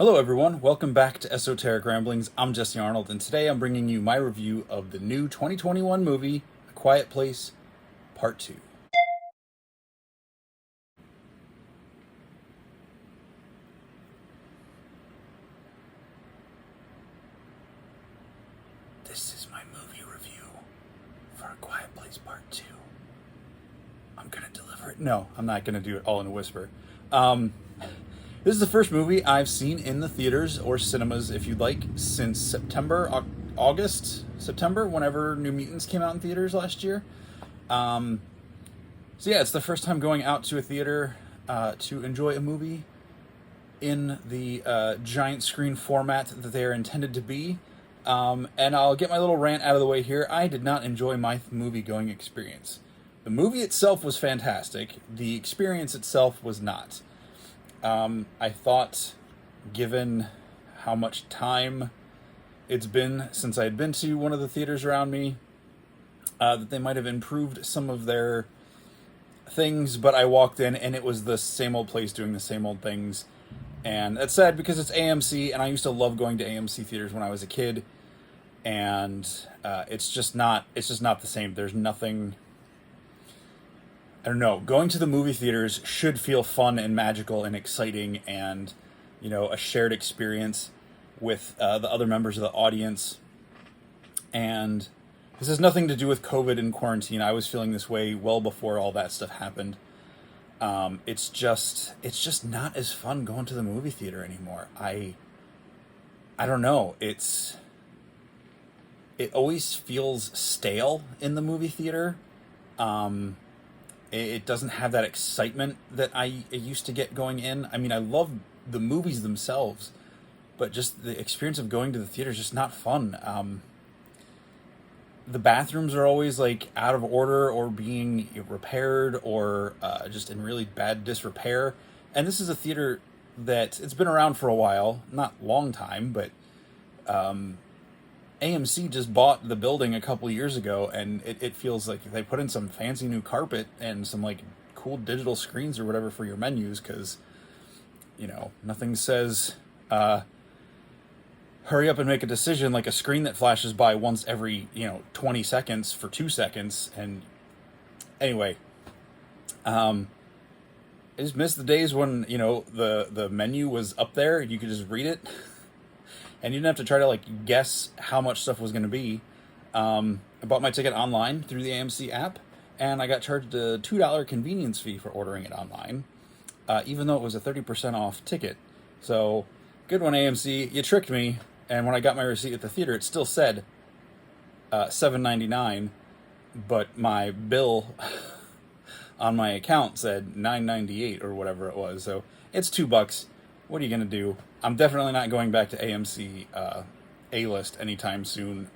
Hello, everyone. Welcome back to Esoteric Ramblings. I'm Jesse Arnold, and today I'm bringing you my review of the new 2021 movie, A Quiet Place, Part 2. This is my movie review for A Quiet Place, Part 2. I'm going to deliver it. No, I'm not going to do it all in a whisper. This is the first movie I've seen in the theaters or cinemas, if you'd like, since September, whenever New Mutants came out in theaters last year. So yeah, it's the first time going out to a theater to enjoy a movie in the giant screen format that they are intended to be. And I'll get my little rant out of the way here. I did not enjoy my movie-going experience. The movie itself was fantastic. The experience itself was not. I thought, given how much time it's been since I had been to one of the theaters around me, that they might have improved some of their things, but I walked in and it was the same old place doing the same old things. And that's sad because it's AMC, and I used to love going to AMC theaters when I was a kid, and it's just not the same. There's nothing. I don't know, going to the movie theaters should feel fun and magical and exciting and, a shared experience with the other members of the audience. And this has nothing to do with COVID and quarantine. I was feeling this way well before all that stuff happened. It's just not as fun going to the movie theater anymore. I don't know. It always feels stale in the movie theater. It doesn't have that excitement that I used to get going in. I mean, I love the movies themselves, but just the experience of going to the theater is just not fun. The bathrooms are always like out of order or being repaired or just in really bad disrepair. And this is a theater that it's been around for a while, not long time, but AMC just bought the building a couple of years ago, and it feels like they put in some fancy new carpet and some like cool digital screens or whatever for your menus, because nothing says hurry up and make a decision like a screen that flashes by once every 20 seconds for 2 seconds. And anyway, I just miss the days when the menu was up there and you could just read it. And you didn't have to try to guess how much stuff was going to be. I bought my ticket online through the AMC app, and I got charged a $2 convenience fee for ordering it online, even though it was a 30% off ticket. So, good one, AMC. You tricked me. And when I got my receipt at the theater, it still said $7.99, but my bill on my account said $9.98 or whatever it was. So it's $2. What are you gonna do? I'm definitely not going back to AMC A-list anytime soon,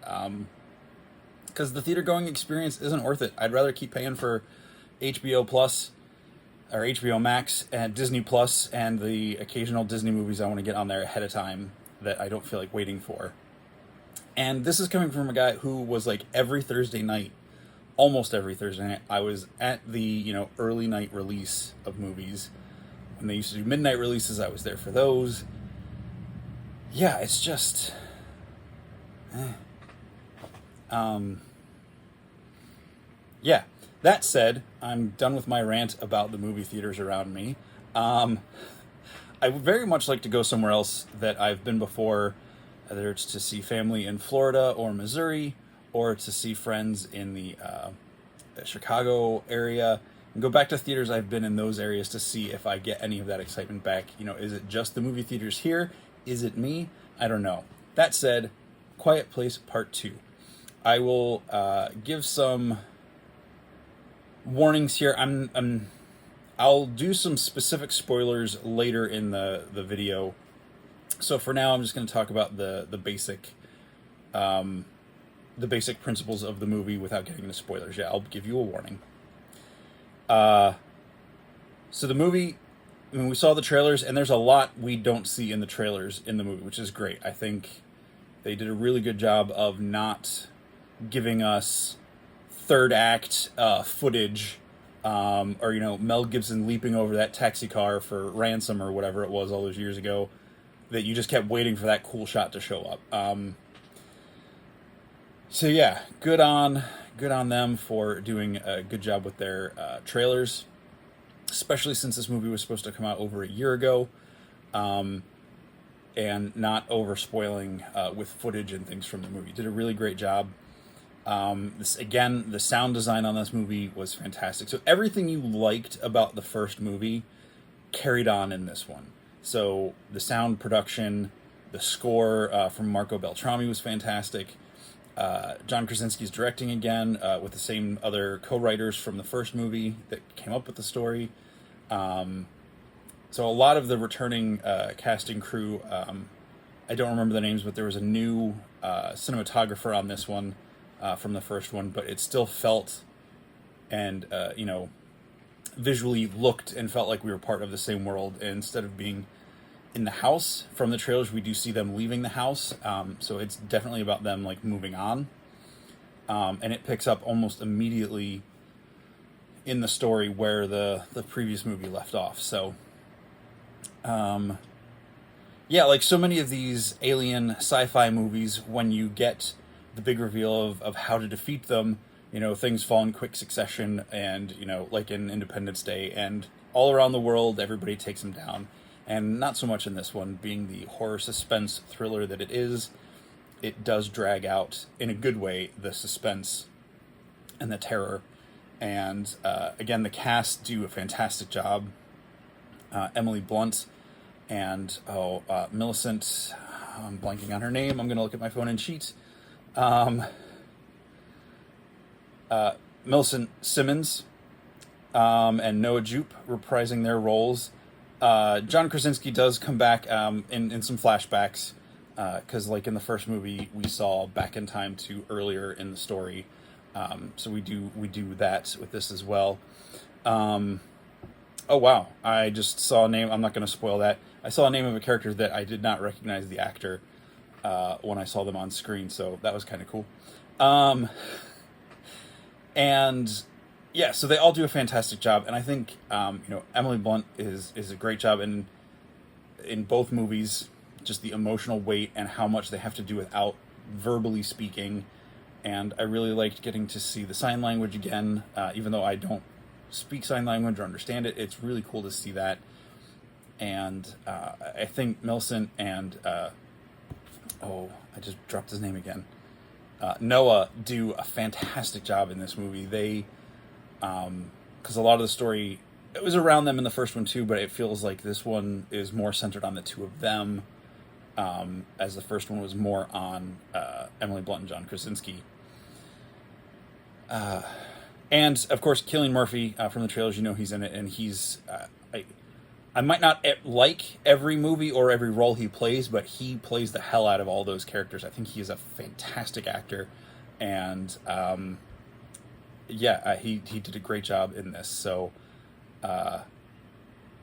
because the theater going experience isn't worth it. I'd rather keep paying for HBO Plus or HBO Max and Disney Plus and the occasional Disney movies I want to get on there ahead of time that I don't feel like waiting for. And this is coming from a guy who was like every Thursday night, almost every Thursday night, I was at the early night release of movies. When they used to do midnight releases, I was there for those. Yeah, it's just... Yeah, that said, I'm done with my rant about the movie theaters around me. I would very much like to go somewhere else that I've been before, whether it's to see family in Florida or Missouri, or to see friends in the Chicago area, and go back to theaters I've been in those areas to see if I get any of that excitement back. Is it just the movie theaters here? Is it me? I don't know. That said, Quiet Place Part 2. I will give some warnings here. I'll do some specific spoilers later in the video. So for now, I'm just going to talk about the basic principles of the movie without getting into spoilers. Yeah, I'll give you a warning. So the movie, we saw the trailers, and there's a lot we don't see in the trailers in the movie, which is great. I think they did a really good job of not giving us third act footage, or Mel Gibson leaping over that taxi car for ransom or whatever it was all those years ago. that you just kept waiting for that cool shot to show up. So yeah, good on them for doing a good job with their trailers, especially since this movie was supposed to come out over a year ago, and not over spoiling with footage and things from the movie. Did a really great job. The sound design on this movie was fantastic. So everything you liked about the first movie carried on in this one. So the sound production, the score from Marco Beltrami was fantastic. John Krasinski's directing again with the same other co-writers from the first movie that came up with the story. So a lot of the returning casting crew, I don't remember the names, but there was a new cinematographer on this one from the first one, but it still felt and, visually looked and felt like we were part of the same world. And instead of being in the house from the trailers, we do see them leaving the house. So it's definitely about them like moving on. And it picks up almost immediately in the story where the previous movie left off. So, yeah, like so many of these alien sci-fi movies, when you get the big reveal of how to defeat them, things fall in quick succession, and, like in Independence Day, and all around the world, everybody takes them down. And not so much in this one, being the horror suspense thriller that it is. It does drag out, in a good way, the suspense and the terror. And, again, the cast do a fantastic job. Emily Blunt and, Millicent, I'm blanking on her name, I'm going to look at my phone and cheat. Millicent Simmons and Noah Jupe reprising their roles. John Krasinski does come back in some flashbacks, because like in the first movie we saw back in time to earlier in the story. So we do that with this as well. Oh wow, I just saw a name, I'm not going to spoil that. I saw a name of a character that I did not recognize the actor when I saw them on screen, so that was kind of cool. And yeah, so they all do a fantastic job, and I think Emily Blunt is a great job in both movies. Just the emotional weight and how much they have to do without verbally speaking, and I really liked getting to see the sign language again, even though I don't speak sign language or understand it. It's really cool to see that, and I think Millicent and I just dropped his name again. Noah do a fantastic job in this movie. They, because a lot of the story, it was around them in the first one too, but it feels like this one is more centered on the two of them, as the first one was more on Emily Blunt and John Krasinski. And of course, Cillian Murphy from the trailers, he's in it, and he's I might not like every movie or every role he plays, but he plays the hell out of all those characters. I think he is a fantastic actor, and he did a great job in this. So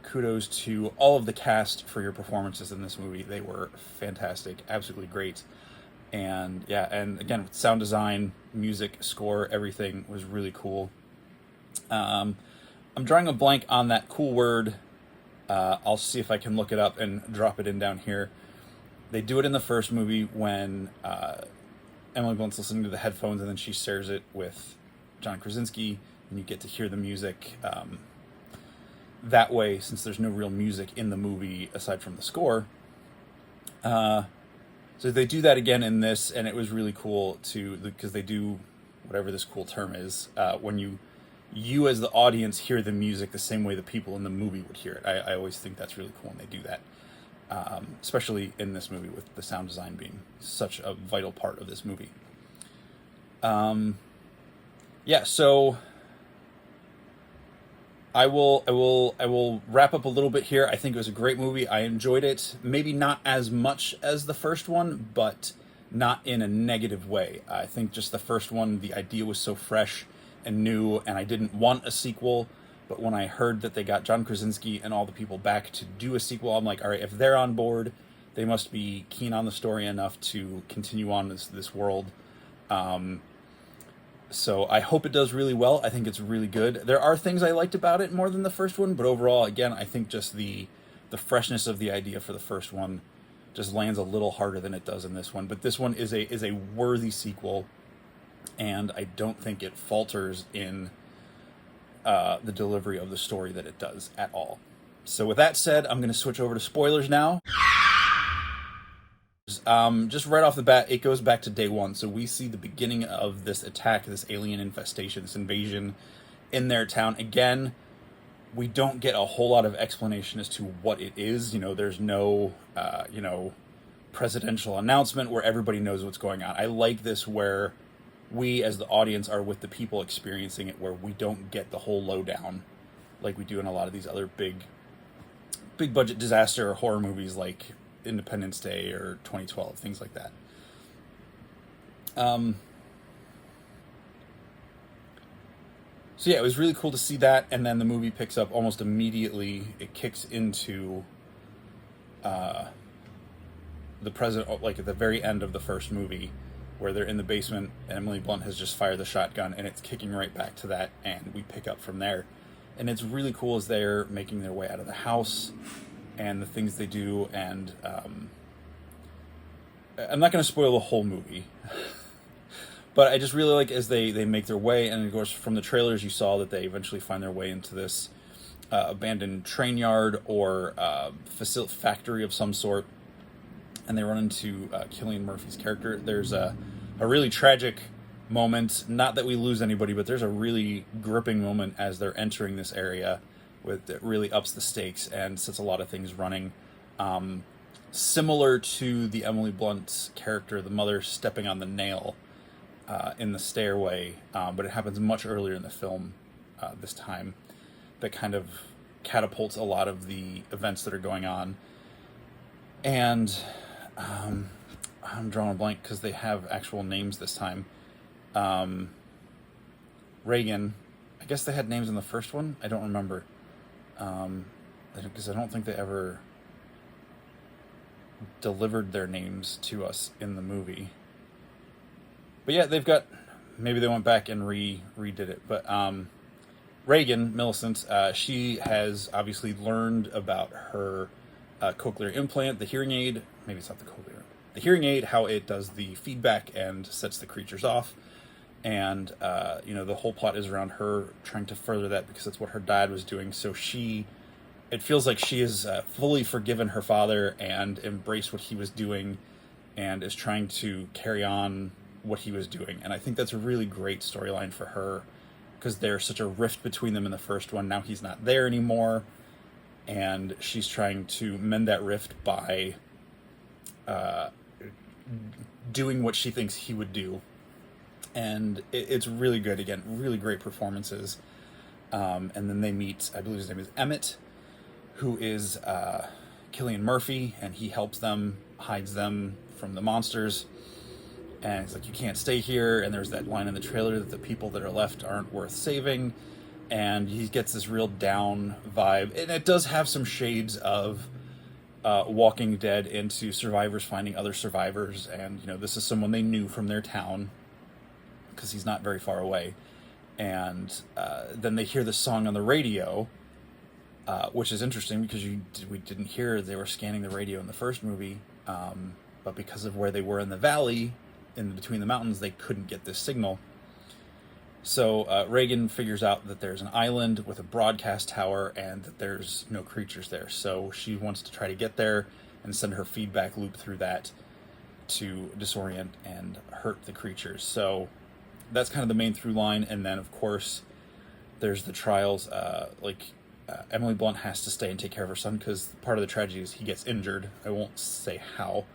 kudos to all of the cast for your performances in this movie. They were fantastic, absolutely great. And yeah, and again, sound design, music, score, everything was really cool. I'm drawing a blank on that cool word. I'll see if I can look it up and drop it in down here. They do it in the first movie when Emily Blunt's listening to the headphones, and then she shares it with John Krasinski, and you get to hear the music that way, since there's no real music in the movie aside from the score. So they do that again in this, and it was really cool because they do whatever this cool term is, when you as the audience hear the music the same way the people in the movie would hear it. I always think that's really cool when they do that, especially in this movie with the sound design being such a vital part of this movie. So I will wrap up a little bit here. I think it was a great movie. I enjoyed it. Maybe not as much as the first one, but not in a negative way. I think just the first one, the idea was so fresh and new, and I didn't want a sequel. But when I heard that they got John Krasinski and all the people back to do a sequel, I'm like, all right, if they're on board, they must be keen on the story enough to continue on this world. So I hope it does really well. I think it's really good. There are things I liked about it more than the first one, but overall, again, I think just the freshness of the idea for the first one just lands a little harder than it does in this one. But this one is a worthy sequel, and I don't think it falters in the delivery of the story that it does at all. So with that said, I'm going to switch over to spoilers now. Just right off the bat, it goes back to day one. So we see the beginning of this attack, this alien infestation, this invasion in their town. Again, we don't get a whole lot of explanation as to what it is. There's no, presidential announcement where everybody knows what's going on. I like this where we as the audience are with the people experiencing it, where we don't get the whole lowdown like we do in a lot of these other big budget disaster or horror movies like Independence Day or 2012, things like that. So yeah, it was really cool to see that, and then the movie picks up almost immediately. It kicks into the present, like at the very end of the first movie, where they're in the basement and Emily Blunt has just fired the shotgun, and it's kicking right back to that, and we pick up from there. And it's really cool as they're making their way out of the house and the things they do, and I'm not going to spoil the whole movie, but I just really like as they make their way, and of course from the trailers you saw that they eventually find their way into this abandoned train yard or factory of some sort, and they run into Cillian Murphy's character. There's a really tragic moment, not that we lose anybody, but there's a really gripping moment as they're entering this area that really ups the stakes and sets a lot of things running. Similar to the Emily Blunt's character, the mother stepping on the nail in the stairway, but it happens much earlier in the film this time, that kind of catapults a lot of the events that are going on. And I'm drawing a blank because they have actual names this time. Reagan, I guess they had names in the first one. I don't remember. Because I don't think they ever delivered their names to us in the movie. But yeah, maybe they went back and redid it. But Reagan, Millicent, she has obviously learned about her cochlear implant, the hearing aid. Maybe it's not the cochlear. The hearing aid, how it does the feedback and sets the creatures off. And, the whole plot is around her trying to further that because that's what her dad was doing. So it feels like she has fully forgiven her father and embraced what he was doing and is trying to carry on what he was doing. And I think that's a really great storyline for her because there's such a rift between them in the first one. Now he's not there anymore. And she's trying to mend that rift by doing what she thinks he would do. And it's really good. Again, really great performances. And then they meet, I believe his name is Emmett, who is Cillian Murphy, and he helps them, hides them from the monsters. And he's like, you can't stay here. And there's that line in the trailer that the people that are left aren't worth saving. And he gets this real down vibe. And it does have some shades of Walking Dead into survivors finding other survivors. And, this is someone they knew from their town because he's not very far away. And then they hear the song on the radio, which is interesting because we didn't hear they were scanning the radio in the first movie. But because of where they were in the valley, in between the mountains, they couldn't get this signal. So Reagan figures out that there's an island with a broadcast tower and that there's no creatures there. So she wants to try to get there and send her feedback loop through that to disorient and hurt the creatures. So that's kind of the main through line. And then, of course, there's the trials. Emily Blunt has to stay and take care of her son because part of the tragedy is he gets injured. I won't say how.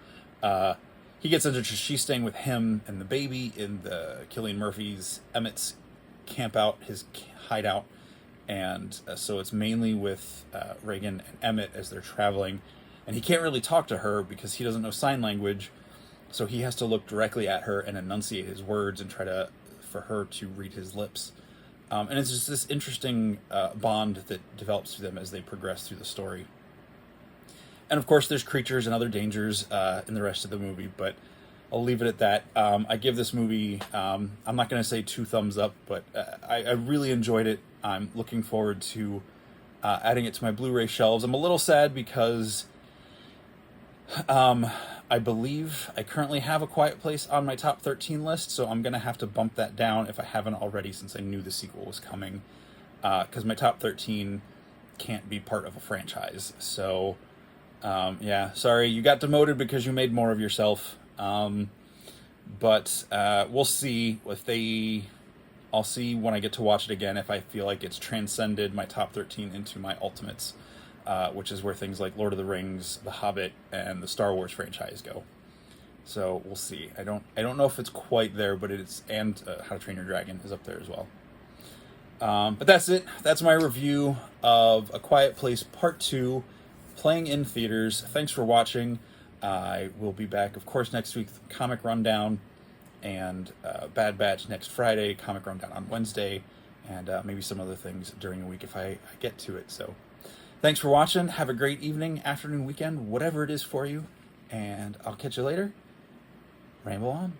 He gets injured, so she's staying with him and the baby in the Cillian Murphy's, Emmett's his hideout. And so it's mainly with Reagan and Emmett as they're traveling. And he can't really talk to her because he doesn't know sign language. So he has to look directly at her and enunciate his words and try for her to read his lips. And it's just this interesting bond that develops through them as they progress through the story. And of course, there's creatures and other dangers in the rest of the movie, but I'll leave it at that. I give this movie, I'm not going to say 2 thumbs up, but I really enjoyed it. I'm looking forward to adding it to my Blu-ray shelves. I'm a little sad because I believe I currently have A Quiet Place on my top 13 list, so I'm going to have to bump that down if I haven't already, since I knew the sequel was coming. Because my top 13 can't be part of a franchise. So, yeah, sorry, you got demoted because you made more of yourself. But we'll see if they. I'll see when I get to watch it again if I feel like it's transcended my top 13 into my ultimates, which is where things like Lord of the Rings, The Hobbit, and the Star Wars franchise go. So we'll see. I don't know if it's quite there, but it's, and How to Train Your Dragon is up there as well. But that's it. That's my review of A Quiet Place Part 2, playing in theaters. Thanks for watching. I will be back, of course, next week, Comic Rundown, and Bad Batch next Friday, Comic Rundown on Wednesday, and maybe some other things during the week if I get to it. So thanks for watching. Have a great evening, afternoon, weekend, whatever it is for you, and I'll catch you later. Ramble on.